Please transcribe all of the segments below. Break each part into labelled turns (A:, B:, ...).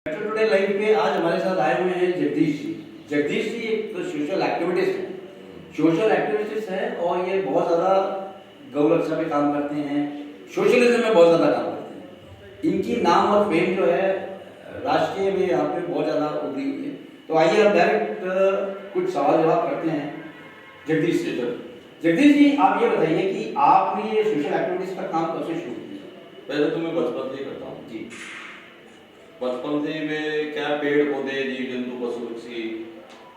A: Today life में आज हमारे साथ आए हुए हैं जगदीश जी। जगदीश जी एक तो सोशल एक्टिविटीज हैं, और ये बहुत ज़्यादा गौरक्षा पे काम करते हैं, सोशलिज्म में बहुत ज़्यादा काम करते हैं। इनकी नाम और फेम जो है राष्ट्रीय में यहाँ पे बहुत ज़्यादा उभरी हुई है। तो आइए हम डायरेक्ट कुछ सवाल जवाब करते हैं जगदीश जी। जगदीश जी, आप ये बताइए कि आपने ये सोशल एक्टिविटीज का काम कब से शुरू किया?
B: पहले तो मैं बचपन से ही करता हूँ
A: जी।
B: बचपन से ही मैं क्या पेड़ पौधे जीव जंतु पशु पक्षी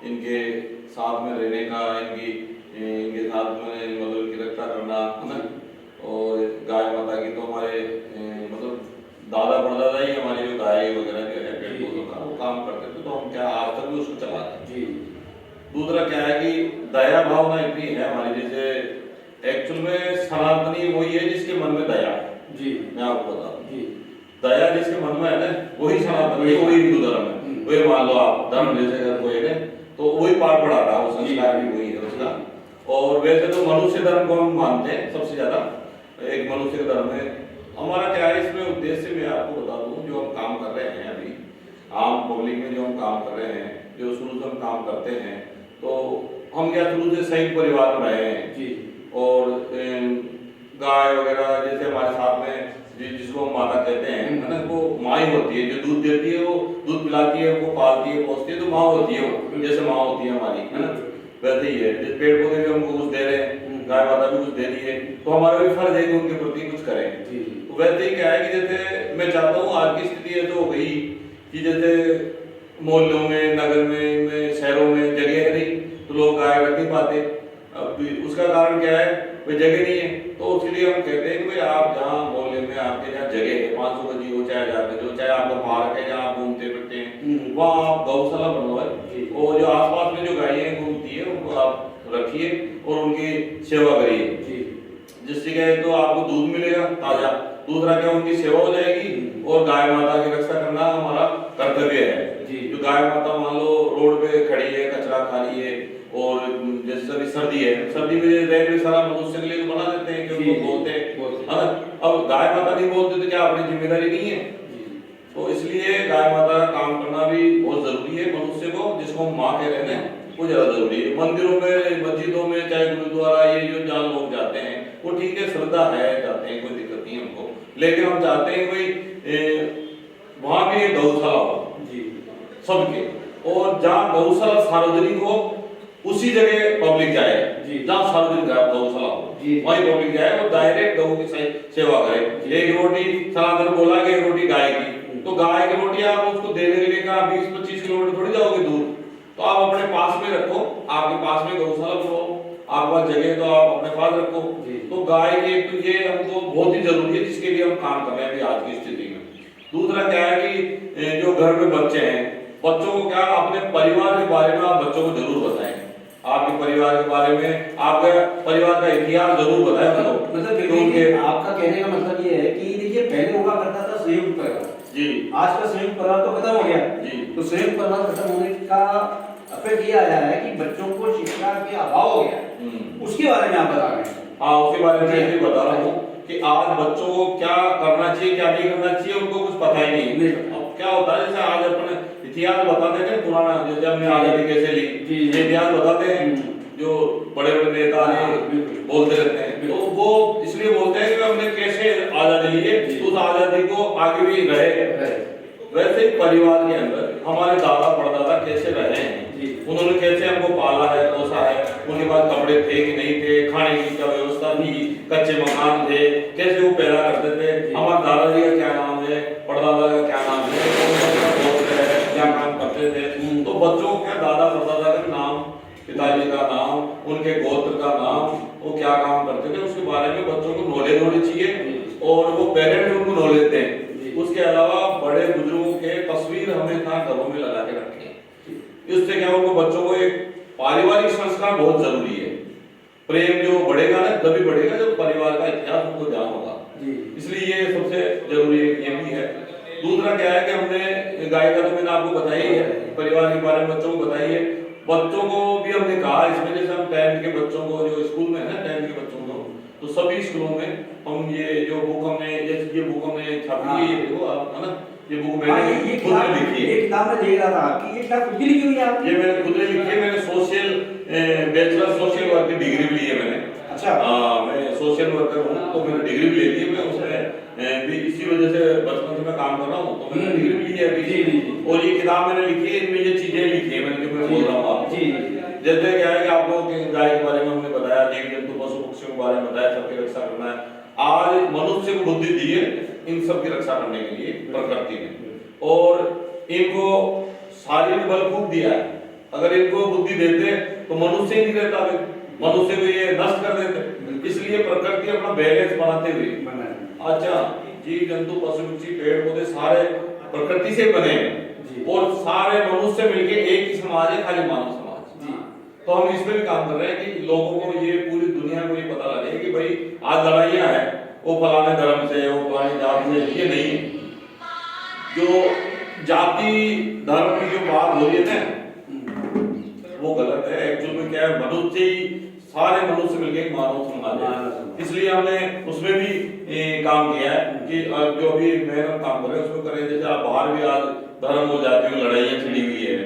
B: इनके साथ में रहने का, इनके साथ में मतलब इनकी रक्षा करना है ना। और गाय माता की तो हमारे मतलब दादा परदादा ही हमारी जो गाय वगैरह जो है पेड़ पौधों का वो काम करते थे, तो हम क्या आज तक भी उसको चलाते हैं। दूसरा क्या है कि दया भावना इतनी है हमारी, जैसे एक्चुअल में सनातनी वही है जिसके मन में दया है।
A: जी,
B: मैं आपको बता दूं, दया जिसके मन में है ना वही सनातनी, वही हिंदू धर्म है। वही मान लो आप धर्म जैसे अगर कोई है तो वही पाठ पढ़ाता है, वो संस्कार भी वही है उसका। और वैसे तो मनुष्य धर्म को हम मानते हैं सबसे ज्यादा, एक मनुष्य धर्म है हमारा। क्या है इसमें उद्देश्य मैं आपको बता दूं, जो हम काम कर रहे हैं अभी आम पब्लिक में जो हम काम कर रहे हैं, जो शुरू से हम काम करते हैं, तो हम क्या शुरू से संयुक्त परिवार में रहे हैं
A: जी।
B: और गाय वगैरह जैसे हमारे साथ में जिसको हम माता कहते हैं है ना, वो माँ ही होती है जो दूध देती है, वो दूध पिलाती है, वो पालती है पोसती है, तो माँ होती है वो, जैसे माँ होती है हमारी है ना, वैसे ही है। जैसे पेड़ पौधे भी हमको कुछ दे रहे हैं, गाय माता भी कुछ दे रही है, तो हमारा भी फर्ज है कि उनके प्रति कुछ करें। तो वैसे ही क्या है कि जैसे मैं चाहता हूँ आज की स्थिति है तो वही कि जैसे मोहल्लों में, नगर में, शहरों में जगह नहीं तो लोग गाय रख नहीं पाते। अब उसका कारण क्या है, कोई जगह नहीं है, तो उसके लिए हम कहते हैं कि भाई आप जहाँ मोहल्ले में आपके जहाँ जगह है 500 गज हो चाहे 1000 गज हो, चाहे आपका पार्क है जहाँ आप घूमते फिरते हैं, वहाँ आप गौशाला बनवाए और जो आसपास में जो गायें घूमती है उनको आप रखिए और उनकी सेवा करिए, जिससे क्या है तो आपको दूध मिलेगा ताजा, दूसरा क्या उनकी सेवा हो जाएगी और गाय माता की रक्षा करना हमारा कर्तव्य है। जो गाय माता मान लो रोड पे खड़ी है, कचरा खा रही है, और जैसे सर्दी है, सर्दी में रेलवे सारा मनुष्य के लिए बना देते हैं कि उनको बोलते हैं। अब गाय माता नहीं बोलते तो क्या अपनी जिम्मेदारी नहीं है? तो इसलिए गाय माता का काम करना भी बहुत जरूरी है मनुष्य को, जिसको हम माँ कह रहे हैं वो ज्यादा जरूरी है। मंदिरों में, मस्जिदों में, चाहे गुरुद्वारा, ये जो जहाँ लोग जाते हैं वो ठीक है, श्रद्धा है, जाते हैं, कोई दिक्कत नहीं हमको, लेकिन हम चाहते हैं कोई वहां भी एक गौशाला हो सबके, और जहाँ गौशाला सार्वजनिक हो उसी जगह पब्लिक जाए, जहाँ सार्वजनिक गौशाला हो वहीं पब्लिक जाए और डायरेक्ट गौ की सेवा करे। एक रोटी सनातन बोला कि एक रोटी गाय की, तो गाय की रोटी आप उसको देने के लिए 20-25 किलोमीटर थोड़ी जाओगे दूर, तो आप अपने पास में रखो, आपके पास में गौशाला बनाओ, आपके पास जगह तो आप अपने पास रखो। तो गाय के तो ये हमको बहुत ही जरूरी है, जिसके लिए हम काम कर रहे हैं अभी आज की स्थिति में। दूसरा क्या है कि जो घर में बच्चे हैं, बच्चों को क्या अपने परिवार के बारे में आप बच्चों को जरूर बताएं, आपके परिवार के बारे में, आपके परिवार का इतिहास जरूर बताएं उनको।
A: मतलब आपका कहने का मतलब ये है कि देखिए पहले हुआ करता था संयुक्त परिवार, आज का संयुक्त परिवार तो खत्म हो गया तो संयुक्त परिवार खत्म होने का इफेक्ट ये आया है कि बच्चों को शिक्षा के अभाव हो गया, उसके बारे में आप बता रहे हैं?
B: हाँ, उसके बारे में मैं बता रहा हूँ कि आज बच्चों को क्या करना चाहिए क्या नहीं करना चाहिए उनको कुछ पता ही नहीं। अब क्या होता है, जैसे आज अपने इतिहास बताते हैं पुराना, जैसे हमने आजादी कैसे ली, ये इतिहास बताते हैं, जो बड़े बड़े नेता बोलते रहते हैं, तो वो इसलिए बोलते हैं कि हमने कैसे आजादी ली है, उस आजादी को आगे भी रहे। वैसे ही परिवार के अंदर हमारे दादा परदादा कैसे रहे हैं, उन्होंने कैसे हमको पाला है, पोसा है, उनके पास कपड़े थे कि नहीं थे, खाने की क्या व्यवस्था थी, कच्चे मकान थे, कैसे वो पैदा करते थे, हमारे दादाजी का क्या नाम है, परदादा का क्या नाम है, क्या काम करते थे। तो बच्चों को क्या दादा परदादा का नाम, पिताजी का नाम, उनके गोत्र का नाम, वो क्या काम करते थे, उसके बारे में बच्चों को नॉलेज होनी चाहिए और वो पेरेंट्स उनको नॉलेज दें। उसके अलावा बड़े बुजुर्गों के तस्वीर हमें घरों में लगा के रखें, इससे क्या उनको बच्चों को एक पारिवारिक संस्कार बहुत जरूरी है। प्रेम जो बढ़ेगा ना तभी बढ़ेगा जब परिवार का इतिहास उनको ज्ञान होगा, इसलिए ये सबसे जरूरी ये भी है। दूसरा क्या है कि हमने गाय का तो मैंने आपको बताई है, परिवार के बारे में बच्चों को बताई है। बच्चों को भी हमने कहा इसमें, जैसे हम 10th के बच्चों को जो स्कूल में है ना 10th के बच्चों को, तो सभी स्कूलों में हम ये जो बुक हमने ये बुक हमने छापी है, देखो आप है ना, ये बुक
A: हाँ,
B: मैंने
A: ये
B: खुद ने लिखी है।
A: ये किताब मैं देख रहा था कि ये किताब खुद की लिखी हुई है आपने?
B: ये मैंने खुद ने लिखी है। मैंने सोशल बैचलर सोशल वर्क की डिग्री भी ली है मैंने।
A: अच्छा।
B: मैं सोशल वर्कर हूँ, तो मैंने डिग्री भी ले ली है। मैं उसमें भी इसी वजह से बचपन से मैं काम कर रहा हूँ, तो मैंने डिग्री भी ली है अभी।
A: जी, जी, जी।
B: और ये किताब मैंने लिखी है, इनमें ये चीजें लिखी है मैंने, जो मैं बोल रहा हूँ आपको।
A: जी।
B: जैसे क्या है कि आप लोगों के गाय के बारे में हमने बताया, जीव जंतु पशु पक्षियों के बारे में बताया, सबकी रक्षा करना है। आज मनुष्य को बुद्धि दी है इन सब की रक्षा करने के लिए प्रकृति ने, और इनको शारीरिक बल खूब दिया है। अगर इनको बुद्धि देते तो मनुष्य ही नहीं रहता, मनुष्य को ये नष्ट कर देते। इसलिए प्रकृति अपना बैलेंस बनाते हुए, अच्छा, जीव जंतु पशु पक्षी पेड़ पौधे सारे प्रकृति से बने हैं, और सारे मनुष्य मिलके एक ही समाज है, खाली मानव समाज। तो हम इसमें भी काम कर रहे हैं कि लोगों को ये पूरी दुनिया को ये पता लगे कि भाई आज लड़ाइयां हैं, वो फलाने धर्म से, वो फलानी जात से, ये नहीं है। जो जाति धर्म की जो बात हो रही है ना, वो गलत है। एक्चुअल में क्या है, मनुष्य ही, सारे मनुष्य मिलकर मानव समाज है। इसलिए हमने उसमें भी काम किया है कि जो अभी मेरा काम कर रहे हैं उसमें करें। जैसे आप बाहर भी आज धर्म हो जाती है, लड़ाइयाँ छिड़ी हुई है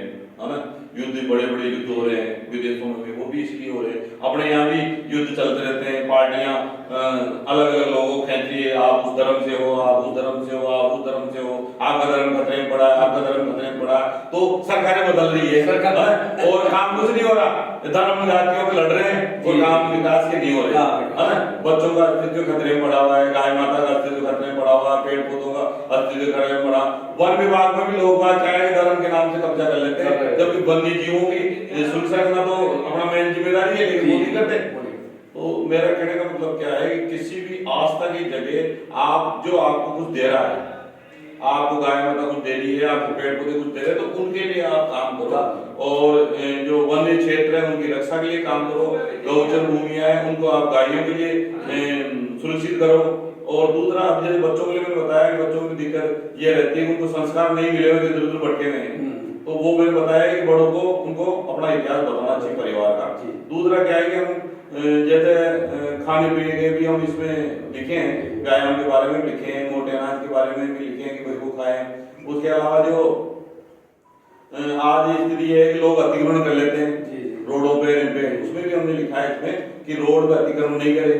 B: ना, युद्ध, बड़े बड़े युद्ध हो रहे हैं विदेशों में भी, वो भी इसलिए हो रहे हैं। अपने यहाँ भी युद्ध चलते रहते हैं, पार्टियां अलग अलग लोगों को खींच रही है, आप उस धर्म से हो, आप उस धर्म से हो, आप उस धर्म से हो, आपका धर्म खतरे में पड़ा है, आपका धर्म खतरे में पड़ा है। तो सरकारें बदल रही है और काम कुछ नहीं हो रहा, धर्म जातियों पे लड़ रहे हैं और काम विकास के नहीं हो रहे है ना। बच्चों का अस्तित्व खतरे में पड़ा हुआ है, गाय माता का अस्तित्व खतरे में पड़ा हुआ है, पेड़ पौधों का अस्तित्व खतरे में पड़ा। वन विभाग में भी लोग बात चाहे धर्म के नाम से कब्जा कर लेते हैं, जबकि वन्य जीवों की सुरक्षा करना तो अपना मेन जिम्मेदारी है, लेकिन वो नहीं करते। तो मेरा कहने का मतलब क्या है कि किसी भी आस्था की जगह आप जो आपको कुछ दे रहा है, आपको गाय माता कुछ दे रही है, आपको पेड़ पौधे कुछ दे रहे हैं, तो उनके लिए आप काम करो। और जो वन्य क्षेत्र है उनकी रक्षा के लिए काम करो। गौचर भूमियां हैं उनको आप गायों के लिए सुरक्षित करो। और दूसरा, अब जैसे बच्चों के लिए मैंने बताया कि बच्चों की दिक्कत ये रहती है, उनको संस्कार नहीं मिले हुए, इधर उधर भटके हुए हैं, तो वो मैंने बताया कि बड़ों को उनको अपना इतिहास बताना चाहिए परिवार का। दूसरा क्या है कि हम जैसे खाने पीने के भी हम इसमें लिखे हैं, व्यायाम के बारे में लिखे हैं, मोटे अनाज के बारे में भी लिखे हैं कि भाई वो खाएं। उसके अलावा जो आज स्थिति है कि लोग अतिक्रमण कर लेते हैं रोडों पे, उसमें भी हमने लिखा है इसमें कि रोड पे अतिक्रमण नहीं करे,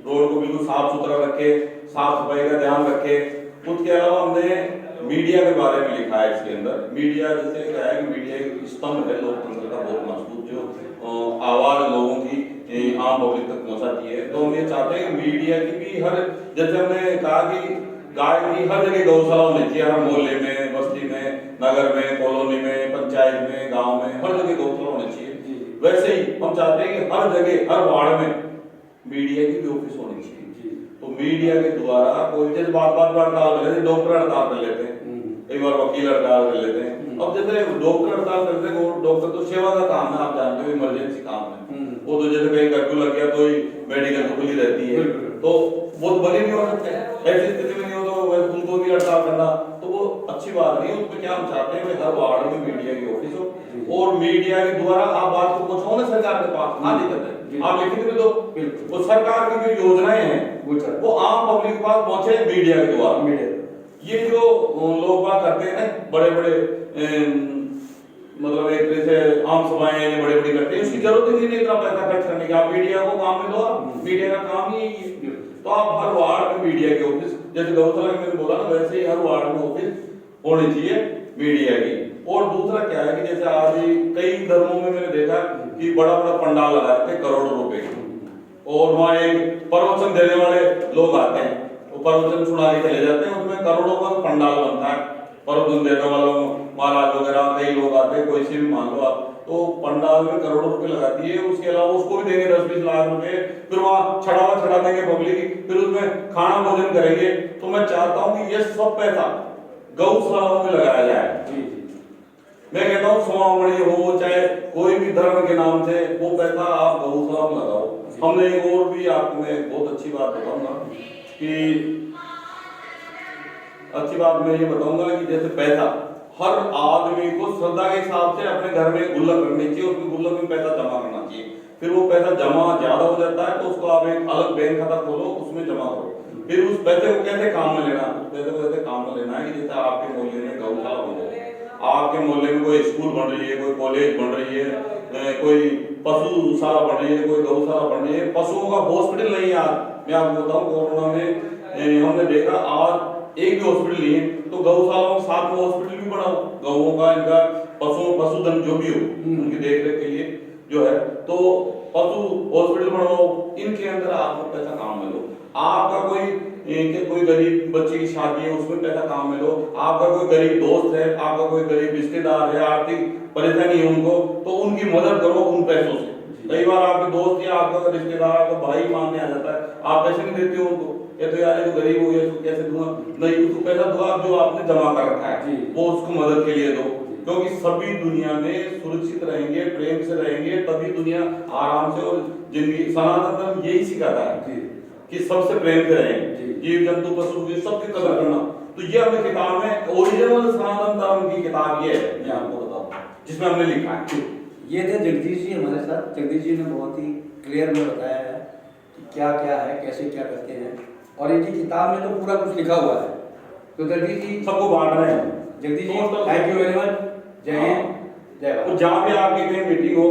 B: रोड को बिल्कुल साफ सुथरा रखे, साफ सफाई का ध्यान रखे। उसके अलावा हमने मीडिया के बारे में लिखा है इसके अंदर। मीडिया जैसे क्या है कि मीडिया एक स्तंभ है लोकतंत्र का, बहुत मजबूत, जो आवाज लोगों की आम पब्लिक तक पहुंचाती है। तो हम ये चाहते हैं कि मीडिया की भी हर, जैसे हमने कहा कि गाय की हर जगह गौशाला होनी चाहिए, हर मोहल्ले में, बस्ती में, नगर में, कॉलोनी में, पंचायत में, गांव में, हर जगह गौशाला होनी चाहिए। वैसे ही हम चाहते हैं कि हर जगह, हर वार्ड में मीडिया की भी ऑफिस होनी चाहिए। तो मीडिया के द्वारा कोई जैसे बात हड़ताल कर लेते, डॉक्टर हड़ताल कर लेते हैं, कई बार वकील हड़ताल कर लेते हैं। अब जैसे डॉक्टर हड़ताल करते हैं, डॉक्टर तो सेवा का काम है, आप जानते हो, इमरजेंसी काम है। वो तो जैसे कहीं कर्फ्यू लग गया तो ही मेडिकल तो खुली रहती है, तो वो तो बने नहीं हो सकते। ऐसी स्थिति में नहीं हो तो उनको भी हड़ताल करना तो वो अच्छी बात नहीं है। उसमें क्या हम चाहते हैं कि हर वार्ड में मीडिया की ऑफिस हो, और मीडिया के द्वारा आप बात को पहुंचाओ ना सरकार के पास। हाँ, दिक्कत है, आप लिखित में दो, वो सरकार की जो योजनाएं हैं वो आम पब्लिक के पास पहुंचे मीडिया के द्वारा। ये जो लोग बात करते हैं ना, बड़े बड़े मतलब एक तरह से आम सभाएं बड़े बड़ी करते हैं, उसकी जरूरत ही नहीं इतना पैसा खर्च करने की। आप मीडिया को काम में दो, मीडिया का काम ही है। तो आप हर वार्ड में मीडिया की ऑफिस, जैसे गौशाला में मैंने बोला ना, वैसे ही हर वार्ड में ऑफिस होनी चाहिए मीडिया की। और दूसरा क्या है कि जैसे आज कई धर्मों में मैंने देखा कि बड़ा बड़ा पंडाल लगा देते हैं करोड़ों रुपए, और वहाँ एक प्रवचन देने वाले लोग आते हैं, वो प्रवचन सुना के चले जाते हैं, उसमें करोड़ों का पंडाल बनता है। प्रवचन देने वालों महाराज वगैरह कई लोग आते हैं, कोई से भी मान लो आप, तो पंडाल में करोड़ों रुपए लगाती है। उसके अलावा उसको भी देंगे 10-20 लाख रुपए, फिर वहाँ चढ़ा देंगे पब्लिक, फिर उसमें खाना भोजन करेंगे। तो मैं चाहता हूँ कि ये सब पैसा गौशालाओं में लगाया जाए। मैं कहता हूँ सोमामणि हो चाहे कोई भी धर्म के नाम से, वो पैसा आप गौशाला में लगाओ। हमने एक और भी आपको मैं बहुत अच्छी बात बताऊंगा मैं ये बताऊंगा कि जैसे पैसा हर आदमी को श्रद्धा के हिसाब से अपने घर में गुल्लक रखनी चाहिए, उसमें गुल्लक में पैसा जमा करना चाहिए। फिर वो पैसा जमा ज्यादा हो जाता है तो उसको आप एक अलग बैंक खाता खोलो, उसमें जमा करो। फिर उस पैसे को कैसे काम में लेना, उस पैसे को कैसे काम में लेना है कि जैसे आपके मोहल्ले में गौशाला बन रही है, आपके मोहल्ले में कोई स्कूल बन रही है, कोई कॉलेज बन रही है, कोई पशुशाला बन रही है, कोई गौशाला बन रही है, पशुओं का हॉस्पिटल नहीं है। आज मैं आपको बताऊं कोरोना में हमने देखा आज एक भी हॉस्पिटल नहीं है, तो गौशालाओं के साथ में हॉस्पिटल भी बनाओ, गौओं का इनका पशुधन जो भी हो उनकी देखरेख के लिए जो है, तो पशु हॉस्पिटल बनवाओ, इनके अंदर आपको पैसा काम में लो। आपका कोई गरीब बच्चे की शादी है उसमें पैसा काम में लो, आपका कोई गरीब दोस्त है, आपका कोई गरीब रिश्तेदार है, आर्थिक परेशानी है उनको, तो उनकी मदद करो उन पैसों से। कई बार आपके दोस्त या आपका रिश्तेदार आपका भाई मांगने आ जाता है, आप पैसे नहीं देते हो उनको, ये तो यार ये तो गरीब हो गया इसको कैसे दूंगा, नहीं उसको पैसा दो आप जो आपने जमा कर रखा है वो उसको मदद के लिए दो, क्योंकि सभी दुनिया में सुरक्षित रहेंगे, प्रेम से रहेंगे, तभी दुनिया आराम से और जिंदगी। सनातन धर्म यही सिखाता है कि सबसे प्रेम से रहें, जीव जंतु पशु ये सबकी कदर करना। तो ये हमें किताब में ओरिजिनल सनातन धर्म की किताब ये है, मैं आपको बताता हूँ जिसमें हमने लिखा है।
A: ये थे जगदीश जी हमारे साथ। जगदीश जी ने बहुत ही क्लियर में बताया है कि क्या क्या है, कैसे क्या करते हैं, और इनकी किताब में तो पूरा कुछ लिखा हुआ है। तो जगदीश जी
B: सबको बांट रहे हैं।
A: Jagdish ji thank you very much. जय हिंद, जय भारत।
B: जहाँ भी आपकी कहीं मीटिंग हो